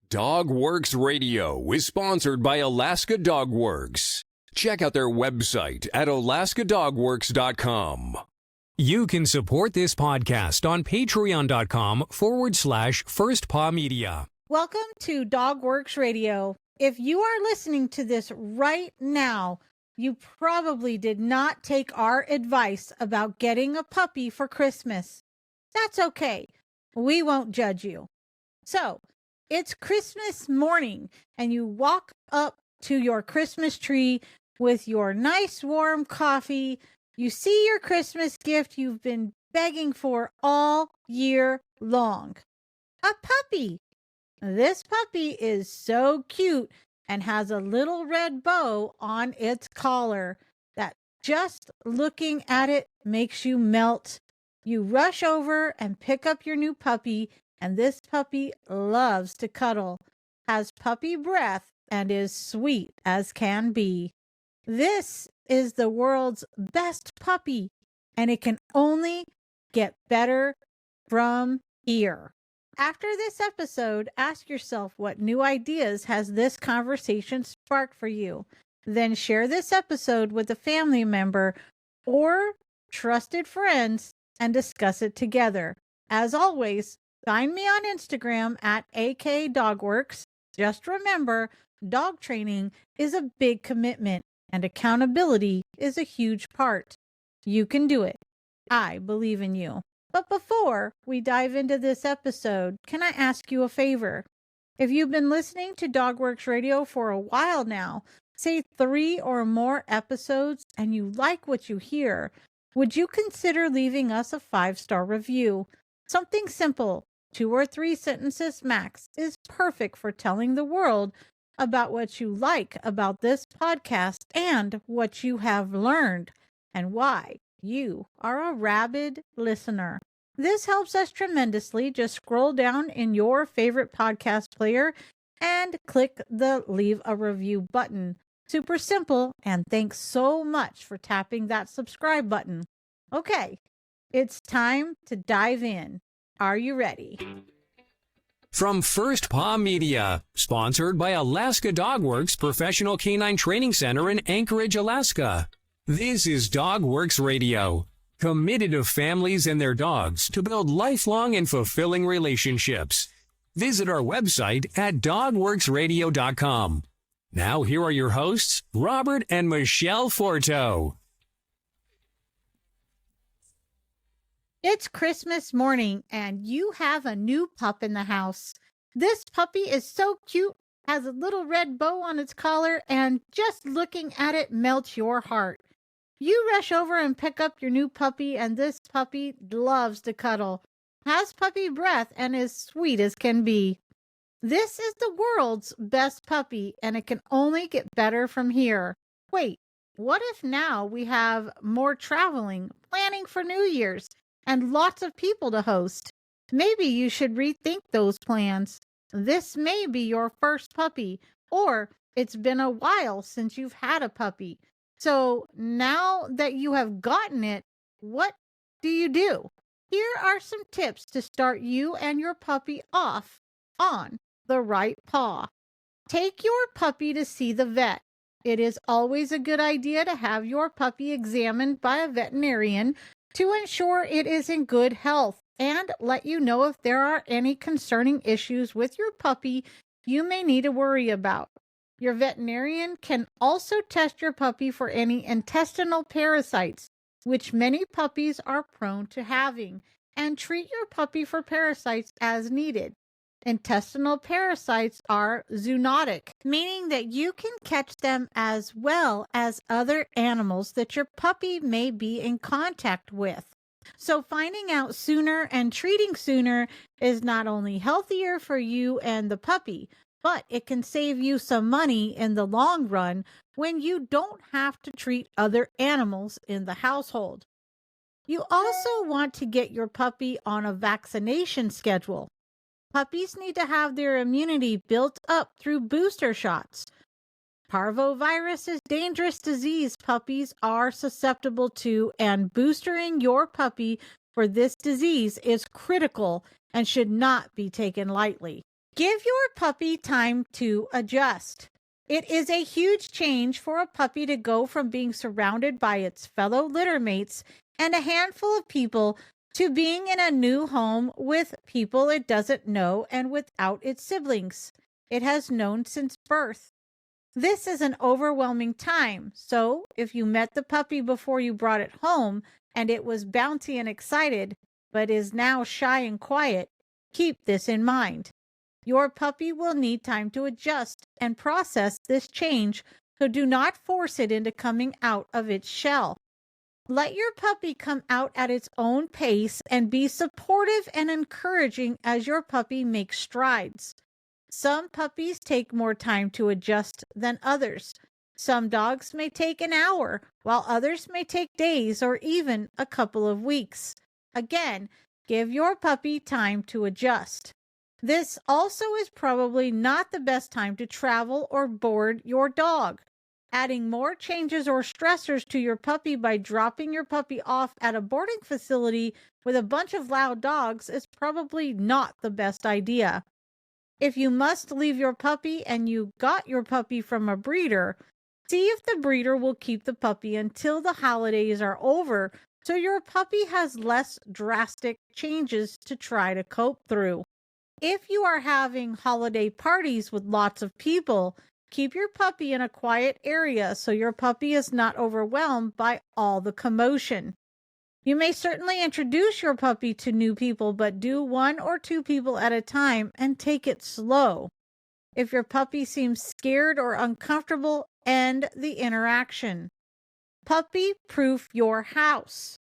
Dogworks Radio is sponsored by Alaska Dog Works. Check out their website at alaskadogworks.com. You can support this podcast on patreon.com/firstpawmedia. Welcome to Dogworks Radio. If you are listening to this right now, you probably did not take our advice about getting a puppy for Christmas. That's okay. We won't judge you. So, it's Christmas morning, and you walk up to your Christmas tree with your nice warm coffee. You see your Christmas gift you've been begging for all year long. A puppy. This puppy is so cute and has a little red bow on its collar that just looking at it makes you melt. You rush over and pick up your new puppy, and this puppy loves to cuddle, has puppy breath, and is sweet as can be. This is the world's best puppy, and it can only get better from here. After this episode, ask yourself what new ideas has this conversation sparked for you. Then share this episode with a family member or trusted friends and discuss it together. As always, find me on Instagram at AKDogworks. Just remember, dog training is a big commitment and accountability is a huge part. You can do it. I believe in you. But before we dive into this episode, can I ask you a favor? If you've been listening to Dogworks Radio for a while now, say 3 or more episodes, and you like what you hear, would you consider leaving us a 5-star review? Something simple, 2 or 3 sentences max, is perfect for telling the world about what you like about this podcast and what you have learned and why you are a rabid listener. This helps us tremendously. Just scroll down in your favorite podcast player and click the leave a review button. Super simple, and thanks so much for tapping that subscribe button. Okay, it's time to dive in. Are you ready? From First Paw Media, sponsored by Alaska Dogworks Professional Canine Training Center in Anchorage, Alaska. This is Dogworks Radio, committed to families and their dogs to build lifelong and fulfilling relationships. Visit our website at dogworksradio.com. Now here are your hosts, Robert and Michelle Forto. It's Christmas morning, and you have a new pup in the house. This puppy is so cute, has a little red bow on its collar, and just looking at it melts your heart. You rush over and pick up your new puppy, and this puppy loves to cuddle, has puppy breath, and is sweet as can be. This is the world's best puppy, and it can only get better from here. Wait, what if now we have more traveling, planning for New Year's, and lots of people to host? Maybe you should rethink those plans. This may be your first puppy, or it's been a while since you've had a puppy. So now that you have gotten it, what do you do? Here are some tips to start you and your puppy off on the right paw. Take your puppy to see the vet. It is always a good idea to have your puppy examined by a veterinarian to ensure it is in good health and let you know if there are any concerning issues with your puppy you may need to worry about. Your veterinarian can also test your puppy for any intestinal parasites, which many puppies are prone to having, and treat your puppy for parasites as needed. Intestinal parasites are zoonotic, meaning that you can catch them as well as other animals that your puppy may be in contact with. So finding out sooner and treating sooner is not only healthier for you and the puppy, but it can save you some money in the long run when you don't have to treat other animals in the household. You also want to get your puppy on a vaccination schedule. Puppies need to have their immunity built up through booster shots. Parvovirus is a dangerous disease puppies are susceptible to, and boostering your puppy for this disease is critical and should not be taken lightly. Give your puppy time to adjust. It is a huge change for a puppy to go from being surrounded by its fellow litter mates and a handful of people to being in a new home with people it doesn't know and without its siblings it has known since birth. This is an overwhelming time, so if you met the puppy before you brought it home and it was bouncy and excited, but is now shy and quiet, keep this in mind. Your puppy will need time to adjust and process this change, so do not force it into coming out of its shell. Let your puppy come out at its own pace and be supportive and encouraging as your puppy makes strides. Some puppies take more time to adjust than others. Some dogs may take an hour, while others may take days or even a couple of weeks. Again, give your puppy time to adjust. This also is probably not the best time to travel or board your dog. Adding more changes or stressors to your puppy by dropping your puppy off at a boarding facility with a bunch of loud dogs is probably not the best idea. If you must leave your puppy and you got your puppy from a breeder, see if the breeder will keep the puppy until the holidays are over so your puppy has less drastic changes to try to cope through. If you are having holiday parties with lots of people, keep your puppy in a quiet area so your puppy is not overwhelmed by all the commotion. You may certainly introduce your puppy to new people, but do 1 or 2 people at a time and take it slow. If your puppy seems scared or uncomfortable, end the interaction. Puppy-proof your house.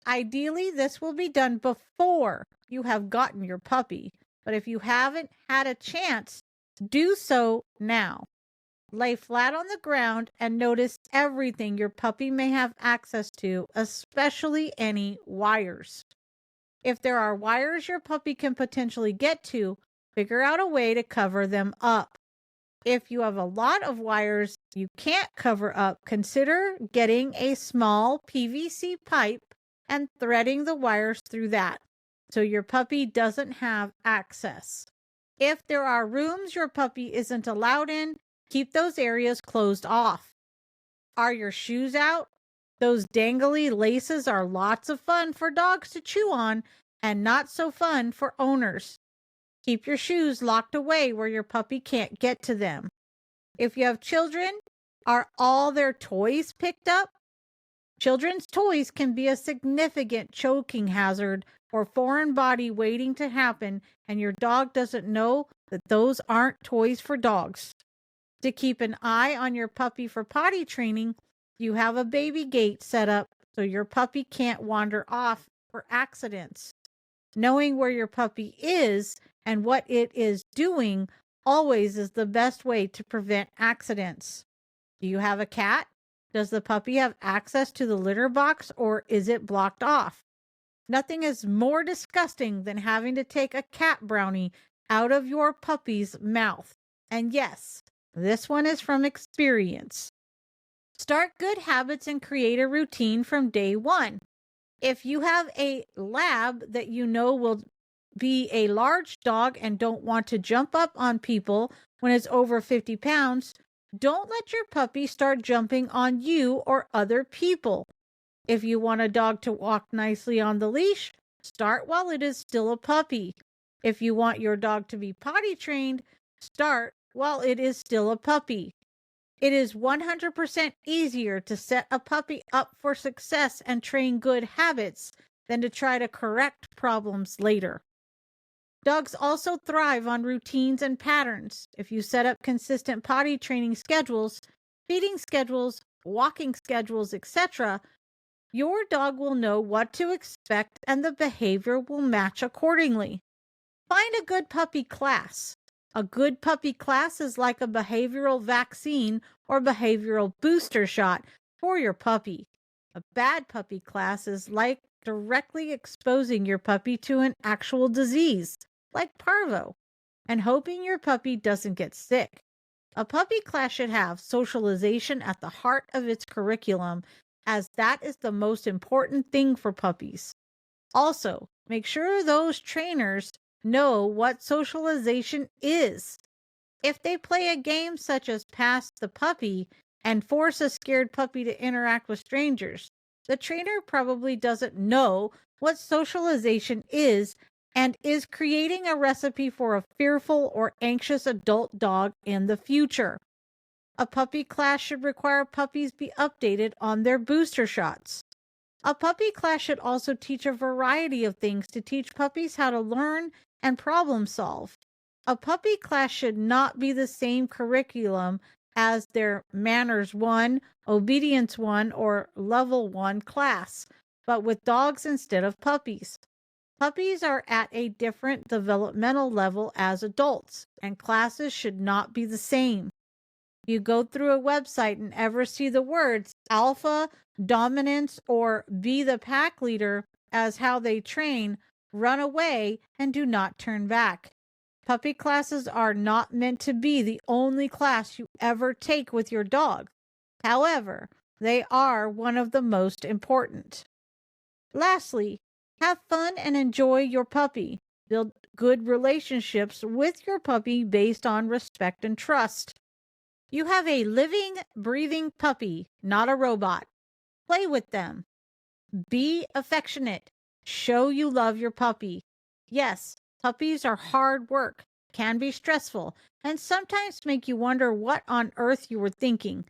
Ideally, this will be done before you have gotten your puppy, but if you haven't had a chance, do so now. Lay flat on the ground and notice everything your puppy may have access to, especially any wires. If there are wires your puppy can potentially get to, figure out a way to cover them up. If you have a lot of wires you can't cover up, consider getting a small PVC pipe and threading the wires through that, so your puppy doesn't have access. If there are rooms your puppy isn't allowed in, keep those areas closed off. Are your shoes out? Those dangly laces are lots of fun for dogs to chew on and not so fun for owners. Keep your shoes locked away where your puppy can't get to them. If you have children, are all their toys picked up? Children's toys can be a significant choking hazard or foreign body waiting to happen, and your dog doesn't know that those aren't toys for dogs. To keep an eye on your puppy for potty training, you have a baby gate set up so your puppy can't wander off for accidents. Knowing where your puppy is and what it is doing always is the best way to prevent accidents. Do you have a cat? Does the puppy have access to the litter box or is it blocked off? Nothing is more disgusting than having to take a cat brownie out of your puppy's mouth. And yes, this one is from experience. Start good habits and create a routine from day one. If you have a lab that you know will be a large dog and don't want to jump up on people when it's over 50 pounds, don't let your puppy start jumping on you or other people. If you want a dog to walk nicely on the leash, start while it is still a puppy. If you want your dog to be potty trained, start while it is still a puppy. It is 100% easier to set a puppy up for success and train good habits than to try to correct problems later. Dogs also thrive on routines and patterns. If you set up consistent potty training schedules, feeding schedules, walking schedules, etc., your dog will know what to expect and the behavior will match accordingly. Find a good puppy class. A good puppy class is like a behavioral vaccine or behavioral booster shot for your puppy. A bad puppy class is like directly exposing your puppy to an actual disease, like parvo, and hoping your puppy doesn't get sick. A puppy class should have socialization at the heart of its curriculum, as that is the most important thing for puppies. Also, make sure those trainers know what socialization is. If they play a game such as Pass the Puppy and force a scared puppy to interact with strangers, the trainer probably doesn't know what socialization is and is creating a recipe for a fearful or anxious adult dog in the future. A puppy class should require puppies be updated on their booster shots. A puppy class should also teach a variety of things to teach puppies how to learn and problem solve. A puppy class should not be the same curriculum as their Manners 1, Obedience 1, or Level 1 class, but with dogs instead of puppies. Puppies are at a different developmental level as adults, and classes should not be the same. You go through a website and ever see the words alpha, dominance, or be the pack leader as how they train, run away and do not turn back. Puppy classes are not meant to be the only class you ever take with your dog. However, they are one of the most important. Lastly, have fun and enjoy your puppy. Build good relationships with your puppy based on respect and trust. You have a living, breathing puppy, not a robot. Play with them. Be affectionate. Show you love your puppy. Yes, puppies are hard work, can be stressful, and sometimes make you wonder what on earth you were thinking.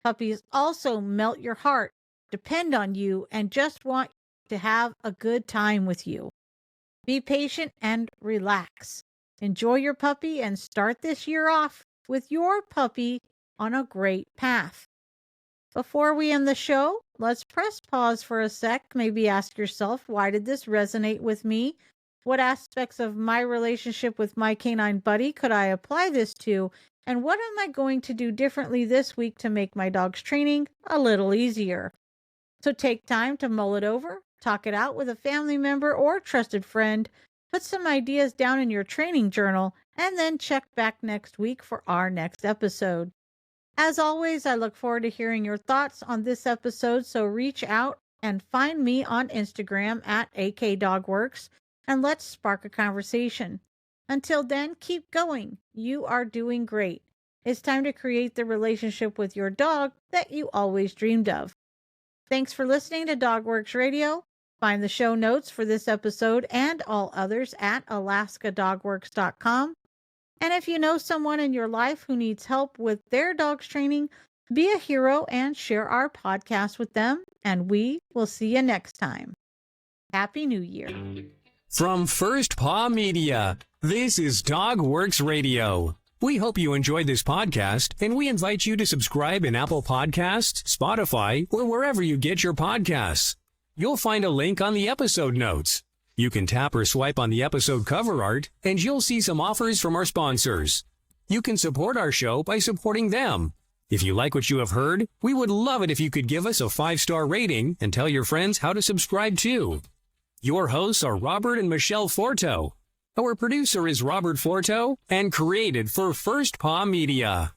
Puppies also melt your heart, depend on you, and just want to have a good time with you. Be patient and relax. Enjoy your puppy and start this year off with your puppy on a great path. Before we end the show, let's press pause for a sec. Maybe ask yourself, why did this resonate with me? What aspects of my relationship with my canine buddy could I apply this to? And what am I going to do differently this week to make my dog's training a little easier? So take time to mull it over, talk it out with a family member or trusted friend, put some ideas down in your training journal, and then check back next week for our next episode. As always, I look forward to hearing your thoughts on this episode, so reach out and find me on Instagram at AKDogWorks, and let's spark a conversation. Until then, keep going. You are doing great. It's time to create the relationship with your dog that you always dreamed of. Thanks for listening to DogWorks Radio. Find the show notes for this episode and all others at alaskadogworks.com. And if you know someone in your life who needs help with their dog's training, be a hero and share our podcast with them. And we will see you next time. Happy New Year. From First Paw Media, this is DogWorks Radio. We hope you enjoyed this podcast, and we invite you to subscribe in Apple Podcasts, Spotify, or wherever you get your podcasts. You'll find a link on the episode notes. You can tap or swipe on the episode cover art, and you'll see some offers from our sponsors. You can support our show by supporting them. If you like what you have heard, we would love it if you could give us a 5-star rating and tell your friends how to subscribe too. Your hosts are Robert and Michelle Forto. Our producer is Robert Forto and created for First Paw Media.